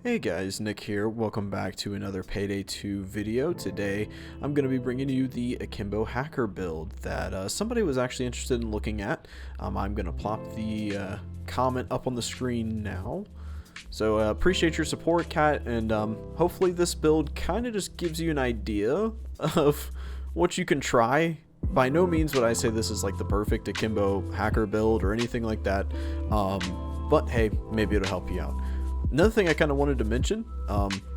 Hey guys, Nick here. Welcome back to another Payday 2 video. Today I'm going to be bringing you the Akimbo hacker build that somebody was actually interested in looking at. I'm going to plop the comment up on the screen now. So appreciate your support, Kat, and hopefully this build kind of just gives you an idea of what you can try. By no means would I say this is like the perfect Akimbo hacker build or anything like that, but hey, maybe it'll help you out. Another thing I kind of wanted to mention,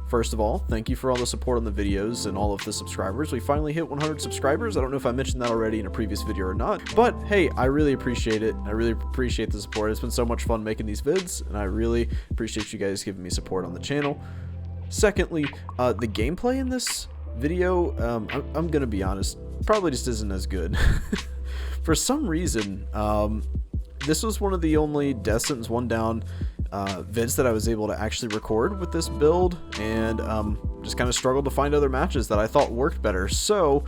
first of all, thank you for all the support on the videos and all of the subscribers. We finally hit 100 subscribers. I don't know if I mentioned that already in a previous video or not, but hey, I really appreciate it. I really appreciate the support. It's been so much fun making these vids, and I really appreciate you guys giving me support on the channel. Secondly, the gameplay in this video, I'm going to be honest, probably just isn't as good. For some reason, this was one of the only Death Sentence 1 Down vids that I was able to actually record with this build, and just kind of struggled to find other matches that I thought worked better. So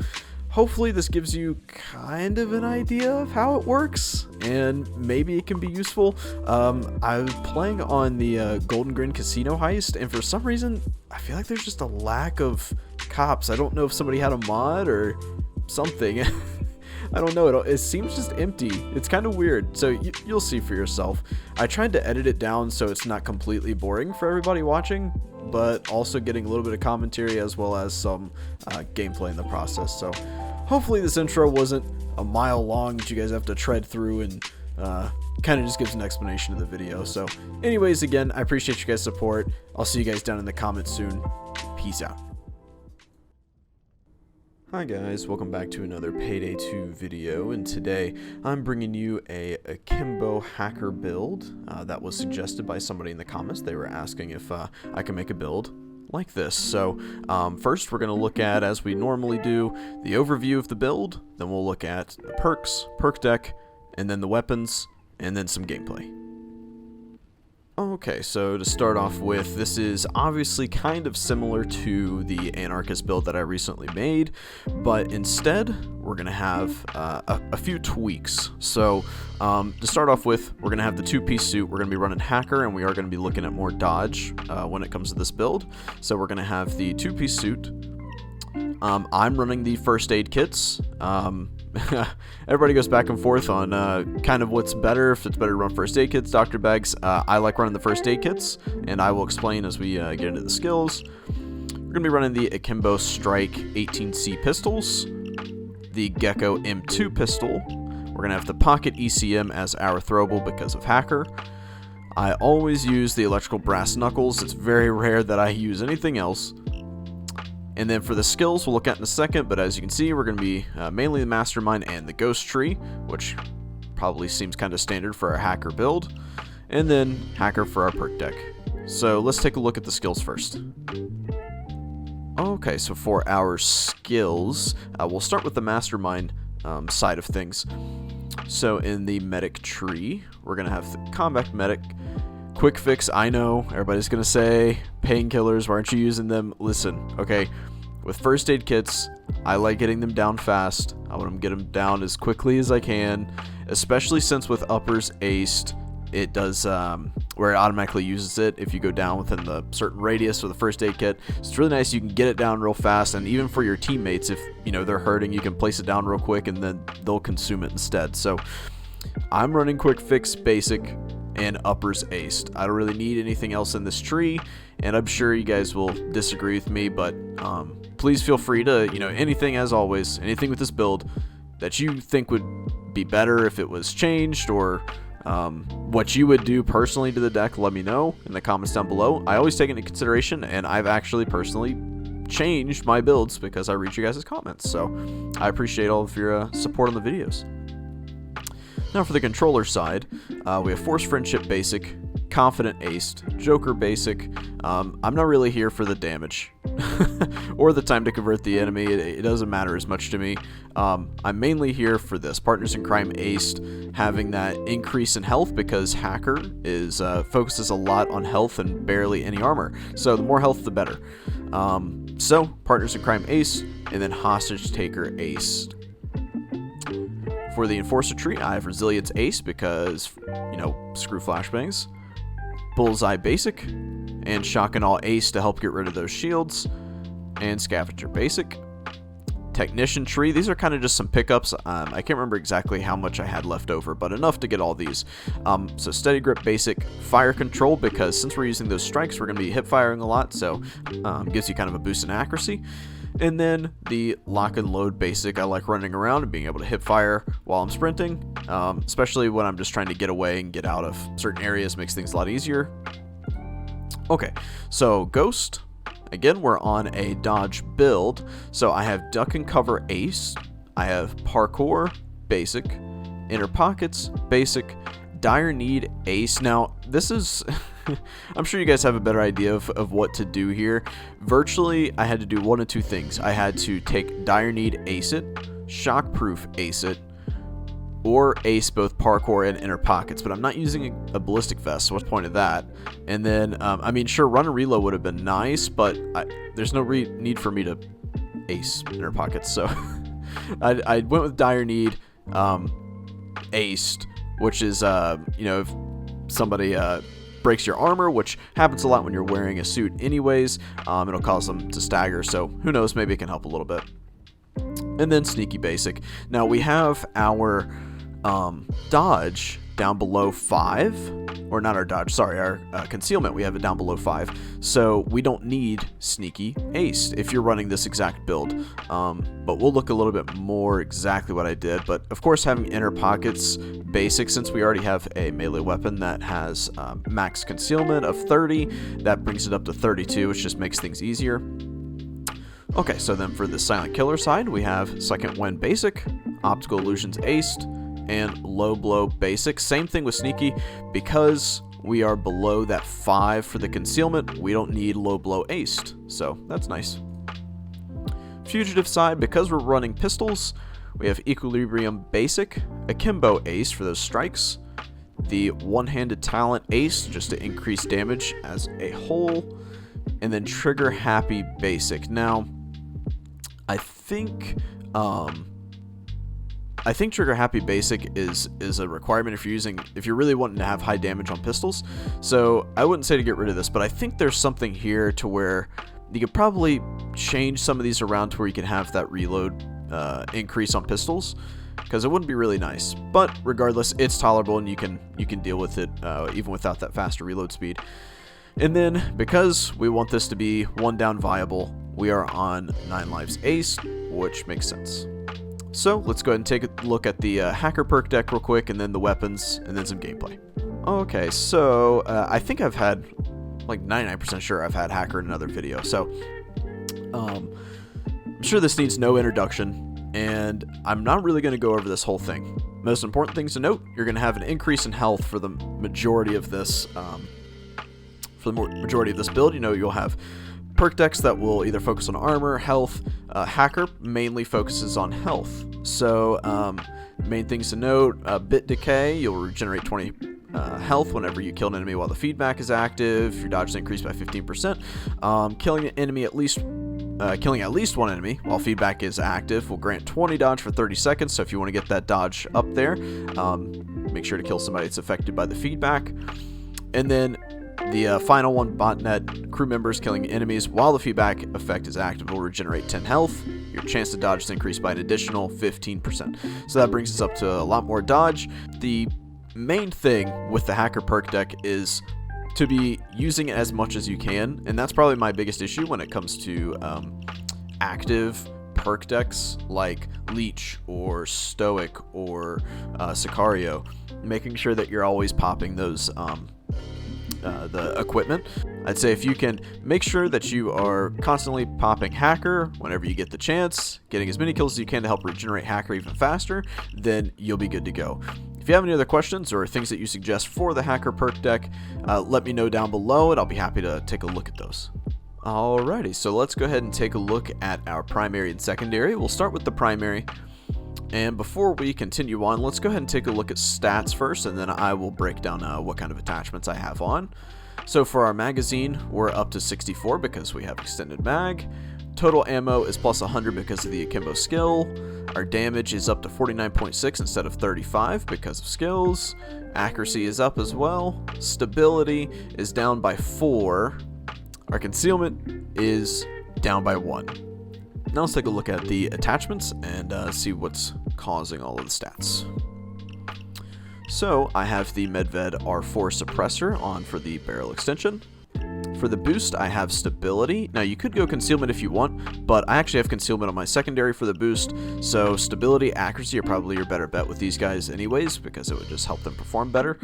hopefully this gives you kind of an idea of how it works, and maybe it can be useful. I'm playing on the Golden Grin Casino heist, and for some reason I feel like there's just a lack of cops. I don't know if somebody had a mod or something. I don't know, it seems just empty. It's kind of weird, so you'll see for yourself. I tried to edit it down so it's not completely boring for everybody watching, but also getting a little bit of commentary as well as some gameplay in the process. So hopefully this intro wasn't a mile long that you guys have to tread through, and kind of just gives an explanation of the video. So anyways, again, I appreciate you guys' support. I'll see you guys down in the comments soon. Peace out. Hi guys, welcome back to another Payday 2 video, and today I'm bringing you a Akimbo hacker build that was suggested by somebody in the comments. They were asking if I can make a build like this. So first we're going to look at, as we normally do, the overview of the build, then we'll look at the perks, perk deck, and then the weapons, and then some gameplay. Okay, so to start off with, this is obviously kind of similar to the Anarchist build that I recently made, but instead, we're going to have a few tweaks. So, to start off with, we're going to have the two-piece suit. We're going to be running Hacker, and we are going to be looking at more dodge when it comes to this build. So we're going to have the two-piece suit. I'm running the first aid kits. Everybody goes back and forth on kind of what's better, if it's better to run first aid kits, doctor bags. I like running the first aid kits, and I will explain as we get into the skills. We're going to be running the Akimbo Strike 18C pistols, the Gecko M2 pistol. We're going to have the Pocket ECM as our throwable because of Hacker. I always use the electrical brass knuckles. It's very rare that I use anything else. And then for the skills, we'll look at in a second, but as you can see, we're going to be mainly the Mastermind and the Ghost Tree, which probably seems kind of standard for our Hacker build, and then Hacker for our perk deck. So let's take a look at the skills first. Okay, so for our skills, we'll start with the Mastermind side of things. So in the Medic tree, we're going to have the Combat Medic. Quick fix, I know, everybody's going to say, painkillers, why aren't you using them? Listen, okay, with first aid kits, I like getting them down fast. I want to get them down as quickly as I can, especially since with uppers aced, it does, where it automatically uses it if you go down within the certain radius of the first aid kit. So it's really nice, you can get it down real fast, and even for your teammates, if, you know, they're hurting, you can place it down real quick, and then they'll consume it instead. So I'm running quick fix basic and uppers aced. I don't really need anything else in this tree, and I'm sure you guys will disagree with me, but please feel free to, you know, anything, as always, anything with this build that you think would be better if it was changed, or what you would do personally to the deck, let me know in the comments down below. I always take it into consideration, and I've actually personally changed my builds because I read you guys' comments, so I appreciate all of your support on the videos. Now for the controller side, we have Force Friendship Basic, Confident Aced, Joker Basic. I'm not really here for the damage or the time to convert the enemy. It doesn't matter as much to me. I'm mainly here for this, Partners in Crime Aced, having that increase in health because Hacker is focuses a lot on health and barely any armor. So the more health, the better. So Partners in Crime Ace, and then Hostage Taker Aced. For the Enforcer tree, I have Resilience Ace because, you know, screw flashbangs. Bullseye Basic, and Shock and All Ace to help get rid of those shields, and Scavenger Basic. Technician Tree, these are kind of just some pickups. I can't remember exactly how much I had left over, but enough to get all these. So Steady Grip Basic, Fire Control, because since we're using those strikes, we're going to be hip firing a lot, so gives you kind of a boost in accuracy. And then the Lock and Load Basic, I like running around and being able to hip fire while I'm sprinting, especially when I'm just trying to get away and get out of certain areas, makes things a lot easier. Okay, so Ghost. Again, we're on a dodge build, so I have Duck and Cover Ace, I have Parkour Basic, Inner Pockets Basic, Dire Need Ace. Now, this is, I'm sure you guys have a better idea of what to do here. Virtually, I had to do one of two things. I had to take Dire Need Ace it, Shockproof Ace it, or ace both Parkour and Inner Pockets, but I'm not using a Ballistic Vest, so what's the point of that? And then, I mean, sure, Run and Reload would have been nice, but there's no need for me to ace Inner Pockets, so I went with Dire Need, aced, which is, you know, if somebody breaks your armor, which happens a lot when you're wearing a suit anyways, it'll cause them to stagger, so who knows, maybe it can help a little bit. And then Sneaky Basic. Now we have our dodge down below 5, or not our dodge, sorry, our concealment, we have it down below 5, so we don't need Sneaky Aced if you're running this exact build, but we'll look a little bit more exactly what I did. But of course, having Inner Pockets Basic, since we already have a melee weapon that has max concealment of 30, that brings it up to 32, which just makes things easier. Okay, so then for the Silent Killer side, we have Second Wind Basic, Optical Illusions Aced, and Low Blow Basic. Same thing with Sneaky, because we are below that 5 for the concealment, we don't need Low Blow Aced, so that's nice. Fugitive side, because we're running pistols, we have Equilibrium Basic, Akimbo Ace for those strikes, the One-Handed Talent Ace, just to increase damage as a whole, and then Trigger Happy Basic. Now, I think Trigger Happy Basic is a requirement if you're really wanting to have high damage on pistols. So I wouldn't say to get rid of this, but I think there's something here to where you could probably change some of these around to where you can have that reload increase on pistols, because it wouldn't be really nice. But regardless, it's tolerable and you can deal with it even without that faster reload speed. And then, because we want this to be 1 down viable, we are on 9 lives ace, which makes sense. So let's go ahead and take a look at the Hacker Perk Deck real quick, and then the weapons, and then some gameplay. Okay, so I think I've had, like 99% sure I've had Hacker in another video, so I'm sure this needs no introduction, and I'm not really going to go over this whole thing. Most important things to note, you're going to have an increase in health for the majority of this build. You know, you'll have perk decks that will either focus on armor, health. Hacker mainly focuses on health. So main things to note, bit decay, you'll regenerate 20 health whenever you kill an enemy while the feedback is active. Your dodge is increased by 15%. Killing an enemy killing at least one enemy while feedback is active will grant 20 dodge for 30 seconds. So if you want to get that dodge up there, make sure to kill somebody that's affected by the feedback. And then the final one, botnet, crew members killing enemies while the feedback effect is active will regenerate 10 health. Your chance to dodge is increased by an additional 15%. So that brings us up to a lot more dodge. The main thing with the Hacker Perk Deck is to be using it as much as you can, and that's probably my biggest issue when it comes to active perk decks like Leech or Stoic or Sicario, making sure that you're always popping those the equipment. I'd say if you can make sure that you are constantly popping Hacker whenever you get the chance, getting as many kills as you can to help regenerate Hacker even faster, then you'll be good to go. If you have any other questions or things that you suggest for the Hacker Perk Deck, let me know down below and I'll be happy to take a look at those. Alrighty, so let's go ahead and take a look at our primary and secondary. We'll start with the primary. And before we continue on, let's go ahead and take a look at stats first, and then I will break down what kind of attachments I have on. So for our magazine, we're up to 64 because we have extended mag. Total ammo is plus 100 because of the Akimbo skill. Our damage is up to 49.6 instead of 35 because of skills. Accuracy is up as well. Stability is down by 4 Our concealment is down by 1. Now let's take a look at the attachments and see what's causing all of the stats. So I have the Medved R4 suppressor on for the barrel extension. For the boost, I have stability. Now you could go concealment if you want, but I actually have concealment on my secondary for the boost, so stability, accuracy are probably your better bet with these guys anyways, because it would just help them perform better.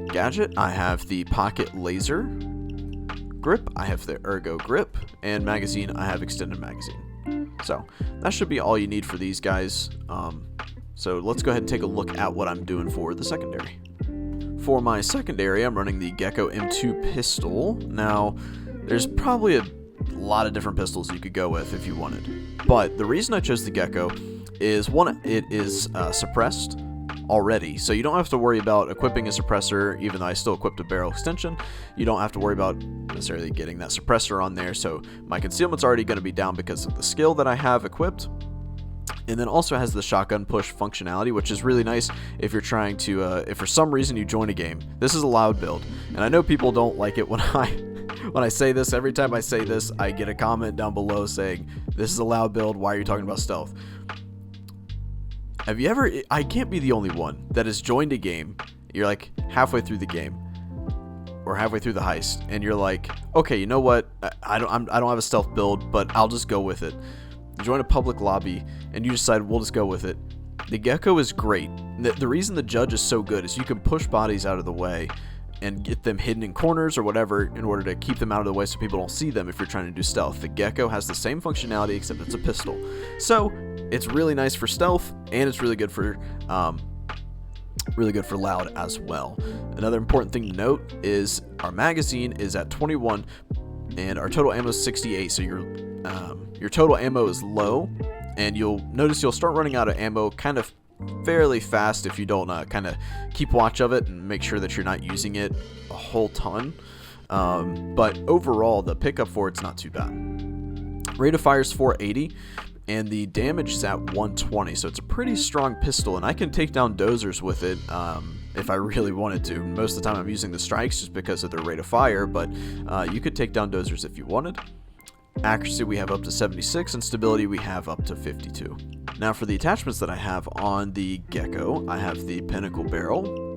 Gadget, I have the pocket laser. Grip, I have the ergo grip, and magazine, I have extended magazine. So that should be all you need for these guys. So let's go ahead and take a look at what I'm doing for the secondary. For my secondary, I'm running the Gecko M2 pistol. Now, there's probably a lot of different pistols you could go with if you wanted. But the reason I chose the Gecko is, one, it is suppressed already, so you don't have to worry about equipping a suppressor. Even though I still equipped a barrel extension, you don't have to worry about necessarily getting that suppressor on there. So my concealment's already going to be down because of the skill that I have equipped. And then also has the shotgun push functionality, which is really nice if you're trying to, if for some reason you join a game. This is a loud build, and I know people don't like it when I say this. Every time I say this, I get a comment down below saying, "This is a loud build, why are you talking about stealth?" Have you ever, I can't be the only one that has joined a game, you're like halfway through the game, or halfway through the heist, and you're like, okay, you know what, I don't have a stealth build, but I'll just go with it. You join a public lobby, and you decide we'll just go with it. The Gecko is great. The reason the Judge is so good is you can push bodies out of the way and get them hidden in corners or whatever in order to keep them out of the way so people don't see them if you're trying to do stealth. The Gecko has the same functionality except it's a pistol. So it's really nice for stealth, and it's really good for loud as well. Another important thing to note is our magazine is at 21 and our total ammo is 68, so your total ammo is low, and you'll notice you'll start running out of ammo kind of fairly fast if you don't kind of keep watch of it and make sure that you're not using it a whole ton. But overall, the pickup for it's not too bad. Rate of fire is 480, and the damage is at 120, so it's a pretty strong pistol, and I can take down dozers with it if I really wanted to. Most of the time I'm using the strikes just because of their rate of fire, but you could take down dozers if you wanted. Accuracy we have up to 76, and stability we have up to 52. Now for the attachments that I have on the Gecko, I have the Pinnacle barrel.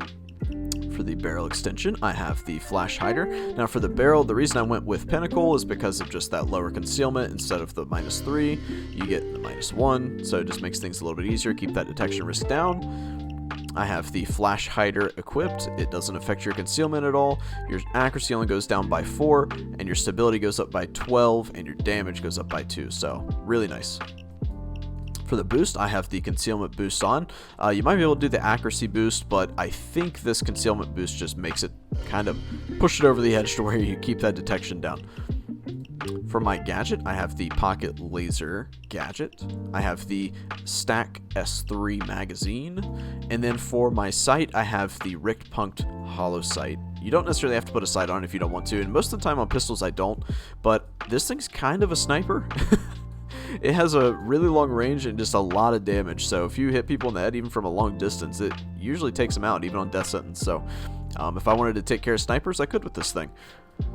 For the barrel extension, I have the flash hider. Now for the barrel, the reason I went with Pinnacle is because of just that lower concealment. Instead of the -3, you get the -1, so it just makes things a little bit easier, keep that detection risk down. I have the flash hider equipped. It doesn't affect your concealment at all. Your accuracy only goes down by 4, and your stability goes up by 12, and your damage goes up by 2, so really nice. For the boost, I have the concealment boost on. You might be able to do the accuracy boost, but I think this concealment boost just makes it kind of push it over the edge to where you keep that detection down. For my gadget, I have the pocket laser gadget. I have the Stack S3 magazine. And then for my sight, I have the Richt Punkt hollow sight. You don't necessarily have to put a sight on if you don't want to, and most of the time on pistols I don't, but this thing's kind of a sniper. It has a really long range and just a lot of damage, so if you hit people in the head even from a long distance, it usually takes them out, even on death sentence. So if I wanted to take care of snipers, I could with this thing.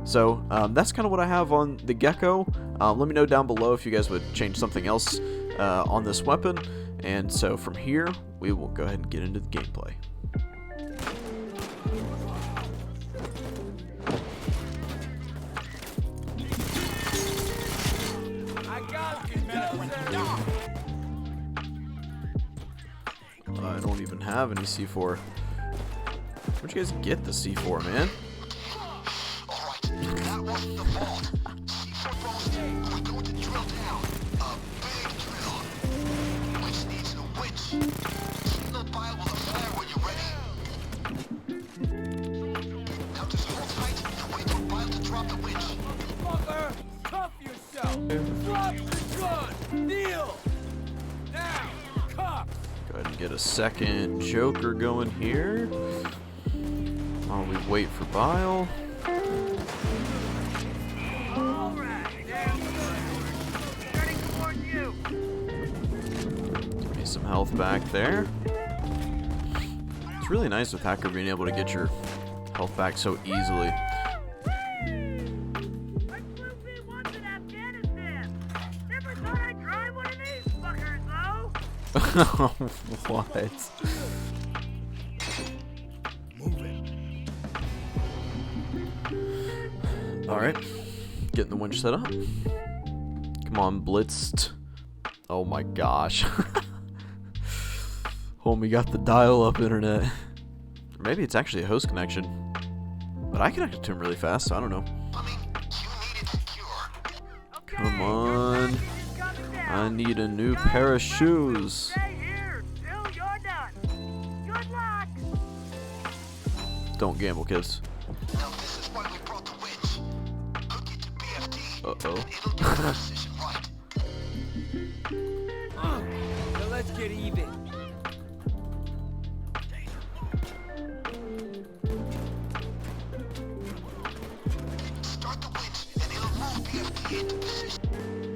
So that's kind of what I have on the Gecko. Let me know down below if you guys would change something else on this weapon. And so from here, we will go ahead and get into the gameplay. I don't even have any C4. Where'd you guys get the C4, man? Go ahead and get a second Joker going here while we wait for Bile. Give me some health back there. It's really nice with Hacker being able to get your health back so easily. What? Alright. Getting the winch set up. Come on, blitzed. Oh my gosh. Homie got the dial-up internet. Or maybe it's actually a host connection. But I connected to him really fast, so I don't know. Come on. I need a new pair of shoes. Don't gamble, kids. Uh-oh. Now let's get even.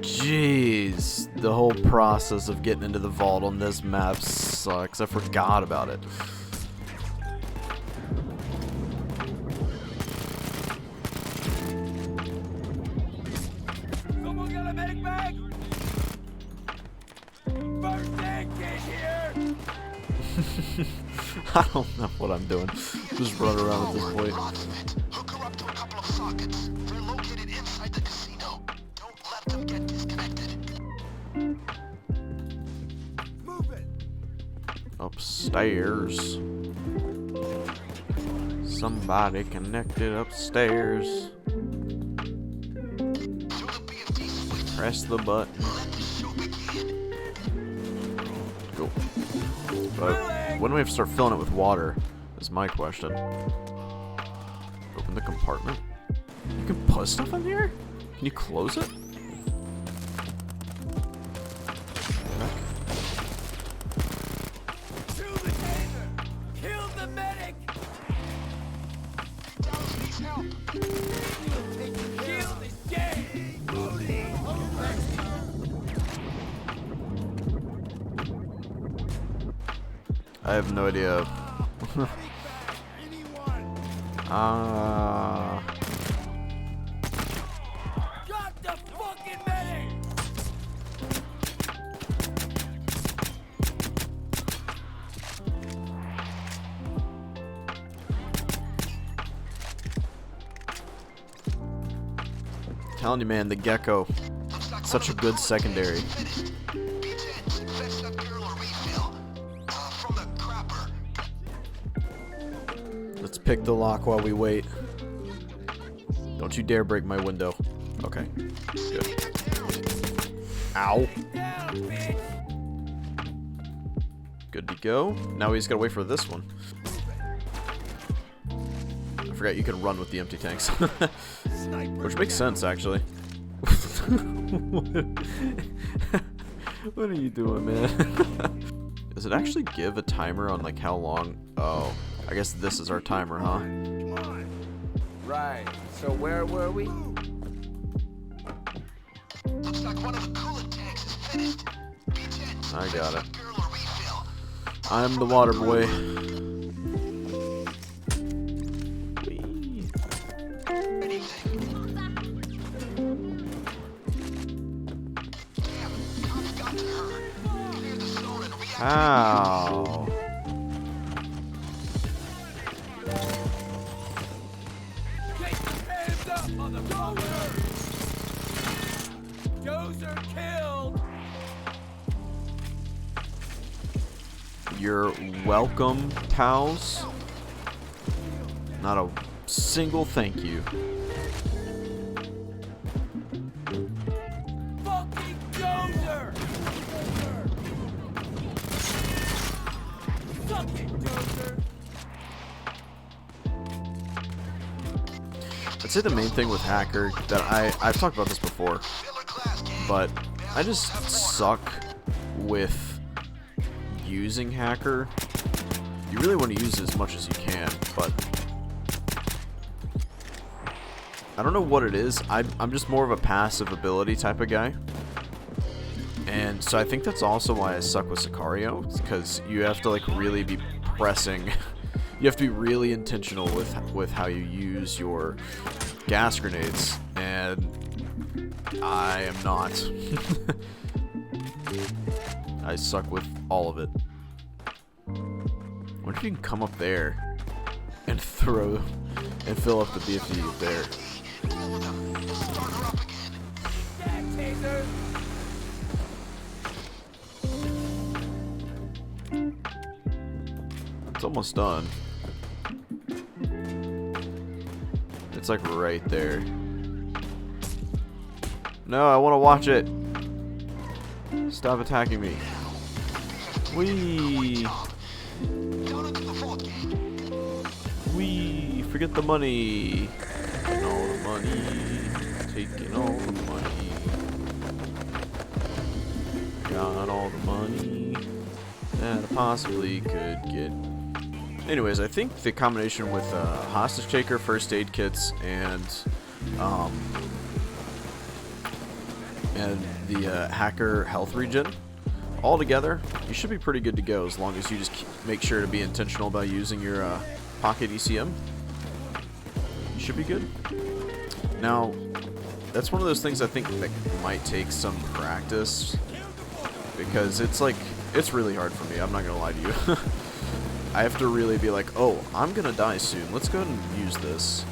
Jeez, the whole process of getting into the vault on this map sucks. I forgot about it. Someone got a medic bag? Perk Deck, get here! I don't know what I'm doing. Just run around at this point. Hook her up to a couple of sockets. They're located inside the casino. Don't let them get disconnected. Move it! Upstairs. Somebody connected upstairs. Press the button. Cool. But when do we have to start filling it with water? Is my question. Open the compartment. You can put stuff in here? Can you close it? Kill the taser! Kill the medic! Dallas needs help. Kill this gang! I have no idea. Drop the fucking medic! Telling you, man, the gecko. Such a good secondary. Let's pick the lock while we wait. Don't you dare break my window. Okay. Good. Ow. Down, bitch! Good to go. Now we just gotta wait for this one. I forgot you can run with the empty tanks. Which makes sense, actually. What are you doing, man? Does it actually give a timer on, like, how long? Oh, I guess this is our timer, huh? Right, so where were we? Looks like one of the coolant tanks is finished. I got it. I'm the water boy. Ow. Get your hands up, motherfucker! Dozer killed! You're welcome, pals. Not a single thank you. Fucking Dozer! Suck it, Dozer! I'd say the main thing with Hacker that I've talked about this before, but I just suck with using Hacker. You really want to use it as much as you can, but I don't know what it is. I'm just more of a passive ability type of guy. And so I think that's also why I suck with Sicario, because you have to, like, really be pressing. You have to be really intentional with how you use your gas grenades, and I am not. I suck with all of it. I wonder if you can come up there and throw and fill up the BFD up there. It's almost done. It's like right there. No, I want to watch it. Stop attacking me. Wee. Wee. Forget the money. Taking all the money. Taking all the money. Got all the money that I possibly could get. Anyways, I think the combination with hostage taker, first aid kits, and the hacker health regen, all together, you should be pretty good to go as long as you just make sure to be intentional about using your pocket ECM. You should be good. Now, that's one of those things I think that might take some practice because it's really hard for me. I'm not gonna lie to you. I have to really be like, oh, I'm gonna die soon. Let's go ahead and use this.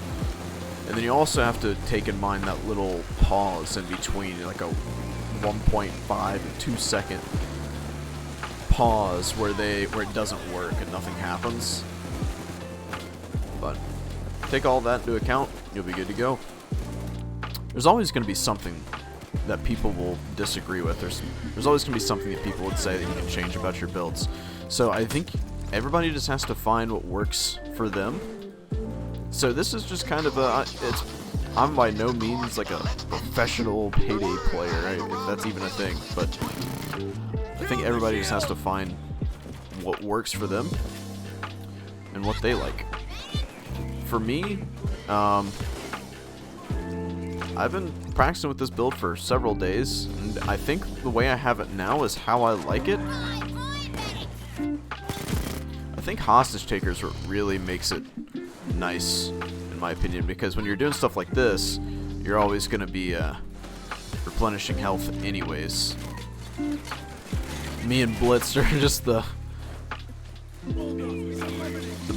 And then you also have to take in mind that little pause in between, like a 1.5 and 2 second pause where it doesn't work and nothing happens. But take all that into account, you'll be good to go. There's always going to be something that people will disagree with. There's always going to be something that people would say that you can change about your builds. So I think everybody just has to find what works for them. So this is just kind of I'm by no means like a professional Payday player, right? If that's even a thing, but I think everybody just has to find what works for them and what they like. For me, I've been practicing with this build for several days, and I think the way I have it now is how I like it. I think hostage takers really makes it nice, in my opinion, because when you're doing stuff like this, you're always going to be replenishing health anyways. Me and Blitz are just the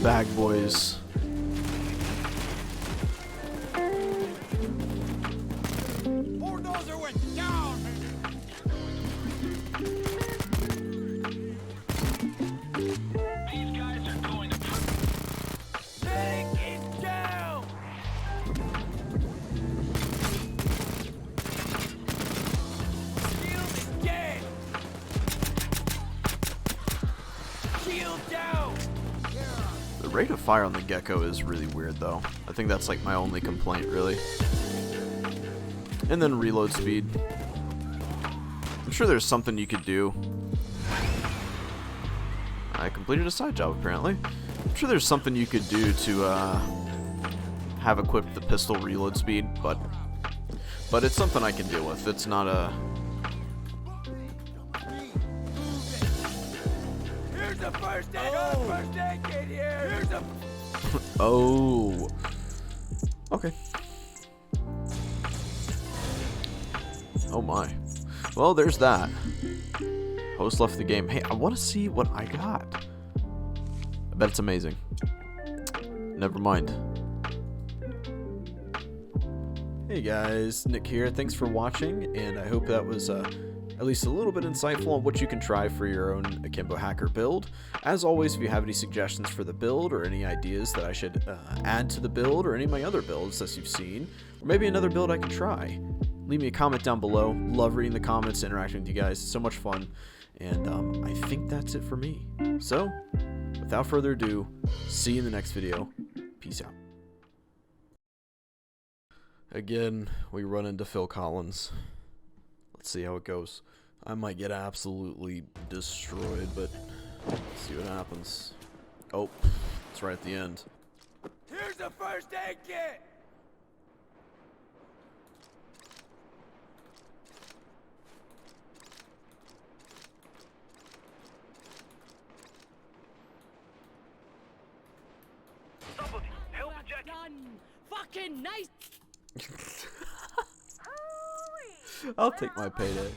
bag boys. The rate of fire on the gecko is really weird though. I think that's like my only complaint really. And then reload speed. I'm sure there's something you could do. I completed a side job apparently. I'm sure there's something you could do to have equipped the pistol reload speed, but it's something I can deal with. It's not a... Here's the first aid. Oh. First aid kit here. Here's the... Oh. Okay. Oh my. Well, there's that. Host left the game. Hey, I want to see what I got. I bet it's amazing. Never mind. Hey guys, Nick here. Thanks for watching, and I hope that was at least a little bit insightful on what you can try for your own Akimbo hacker build. As always, if you have any suggestions for the build or any ideas that I should add to the build or any of my other builds that you've seen, or maybe another build I can try, leave me a comment down below. Love reading the comments, interacting with you guys. It's so much fun. And I think that's it for me. So, without further ado, see you in the next video. Peace out. Again, we run into Phil Collins. Let's see how it goes. I might get absolutely destroyed, but let's see what happens. Oh, it's right at the end. Here's the first aid kit. Somebody help Jack. Fucking nice. I'll take my payday.